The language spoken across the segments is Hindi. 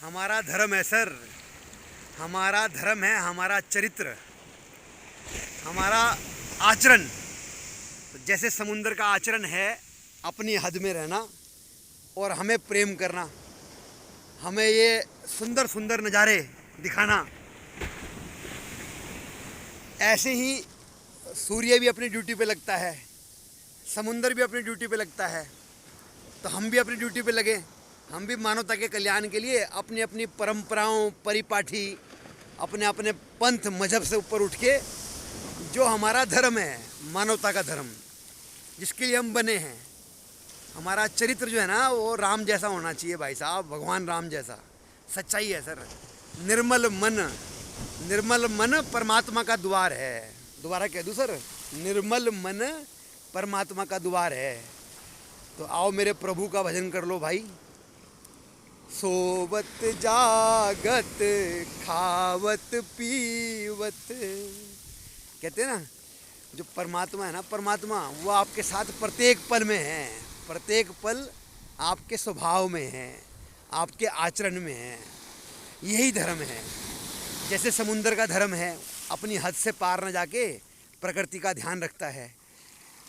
हमारा धर्म है सर, हमारा धर्म है, हमारा चरित्र, हमारा आचरण। तो जैसे समुद्र का आचरण है अपनी हद में रहना और हमें प्रेम करना, हमें ये सुंदर सुंदर नज़ारे दिखाना, ऐसे ही सूर्य भी अपनी ड्यूटी पे लगता है, समुद्र भी अपनी ड्यूटी पे लगता है। तो हम भी अपनी ड्यूटी पे लगे, हम भी मानवता के कल्याण के लिए अपनी अपनी परंपराओं, परिपाठी, अपने अपने पंथ मजहब से ऊपर उठ के जो हमारा धर्म है, मानवता का धर्म जिसके लिए हम बने हैं, हमारा चरित्र जो है ना वो राम जैसा होना चाहिए भाई साहब, भगवान राम जैसा। सच्चाई है सर। निर्मल मन परमात्मा का द्वार है। दोबारा कह दूँ सर, निर्मल मन परमात्मा का द्वार है। तो आओ मेरे प्रभु का भजन कर लो भाई। सोवत जागत खावत पीवत, कहते हैं ना जो परमात्मा है ना, परमात्मा वो आपके साथ प्रत्येक पल में है, प्रत्येक पल आपके स्वभाव में है, आपके आचरण में है। यही धर्म है। जैसे समुद्र का धर्म है अपनी हद से पार न जाके प्रकृति का ध्यान रखता है,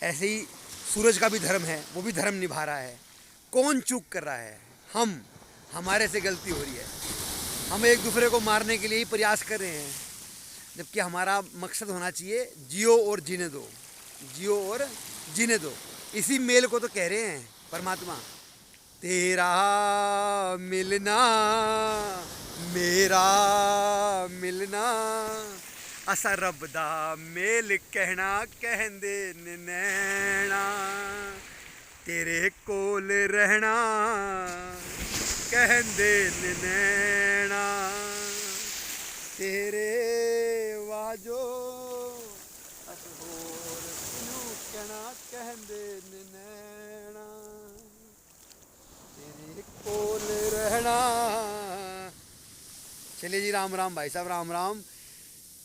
ऐसे ही सूरज का भी धर्म है, वो भी धर्म निभा रहा है। कौन चूक कर रहा है? हम, हमारे से गलती हो रही है। हम एक दूसरे को मारने के लिए ही प्रयास कर रहे हैं, जबकि हमारा मकसद होना चाहिए जियो और जीने दो, जियो और जीने दो। इसी मेल को तो कह रहे हैं परमात्मा, तेरा मिलना मेरा मिलना, असा रब दा मेल कहना कहंदे नैना, तेरे कोल रहना कहंदे नैना, तेरे वाजो अस होर किनू कहना कहंदे नैना, तेरे कोल रहना। चलिए जी, राम राम भाई साहब, राम राम।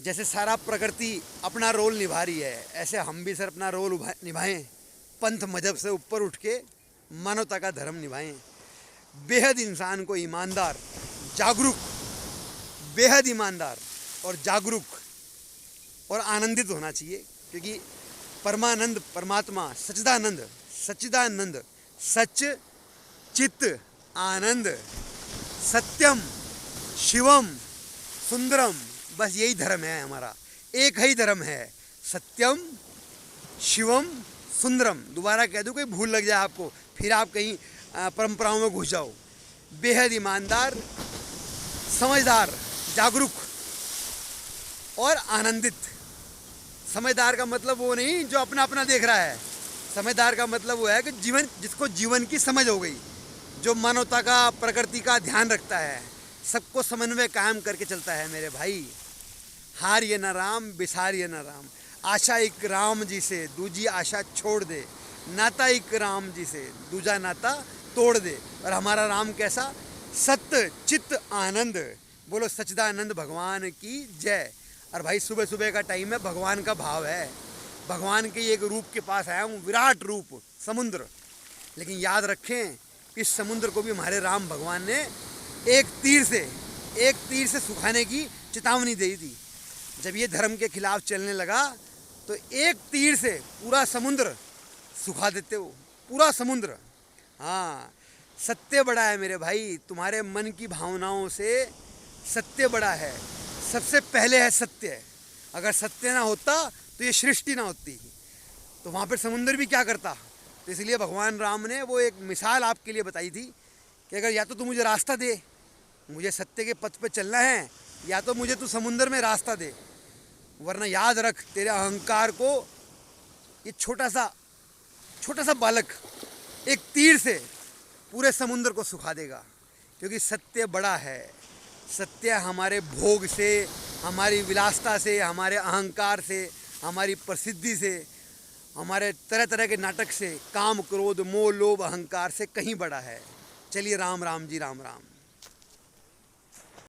जैसे सारा प्रकृति अपना रोल निभा रही है, ऐसे हम भी सर अपना रोल निभाएं, पंथ मजहब से ऊपर उठ के मानवता का धर्म निभाएं। बेहद इंसान को ईमानदार, जागरूक, बेहद ईमानदार और जागरूक और आनंदित होना चाहिए, क्योंकि परमानंद परमात्मा सच्चिदानंद, सच्चिदानंद सच चित्त आनंद सत्यम शिवम सुंदरम, बस यही धर्म है हमारा। एक ही धर्म है, सत्यम शिवम सुंदरम। दोबारा कह दूँ कोई भूल लग जाए आपको, फिर आप कहीं परंपराओं में घुस जाओ। बेहद ईमानदार, समझदार, जागरूक और आनंदित। समझदार का मतलब वो नहीं जो अपना अपना देख रहा है, समझदार का मतलब वो है कि जीवन, जिसको जीवन की समझ हो गई, जो मानवता का, प्रकृति का ध्यान रखता है, सबको समन्वय कायम करके चलता है मेरे भाई। हार ये न राम, बिसार ये न राम, आशा एक राम जी से दूजी आशा छोड़ दे, नाता एक राम जी से दूजा नाता तोड़ दे। और हमारा राम कैसा? सत्य चित्त आनंद। बोलो सच्चिदानंद भगवान की जय। और भाई सुबह सुबह का टाइम है, भगवान का भाव है, भगवान के एक रूप के पास आया हूँ, विराट रूप समुद्र। लेकिन याद रखें, इस समुद्र को भी हमारे राम भगवान ने एक तीर से सुखाने की चेतावनी दी थी। जब ये धर्म के खिलाफ चलने लगा तो एक तीर से पूरा समुद्र सुखा देते हो, पूरा समुद्र। हाँ, सत्य बड़ा है मेरे भाई, तुम्हारे मन की भावनाओं से सत्य बड़ा है। सबसे पहले है सत्य। अगर सत्य ना होता तो ये सृष्टि ना होती, तो वहाँ पर समुद्र भी क्या करता। तो इसलिए भगवान राम ने वो एक मिसाल आपके लिए बताई थी कि अगर या तो तू मुझे रास्ता दे, मुझे सत्य के पथ पे चलना है, या तो मुझे तू समुद्र में रास्ता दे, वरना याद रख तेरे अहंकार को ये छोटा सा बालक एक तीर से पूरे समुद्र को सुखा देगा। क्योंकि सत्य बड़ा है। सत्य हमारे भोग से, हमारी विलासता से, हमारे अहंकार से, हमारी प्रसिद्धि से, हमारे तरह तरह के नाटक से, काम क्रोध मोह लोभ अहंकार से कहीं बड़ा है। चलिए राम राम जी, राम राम।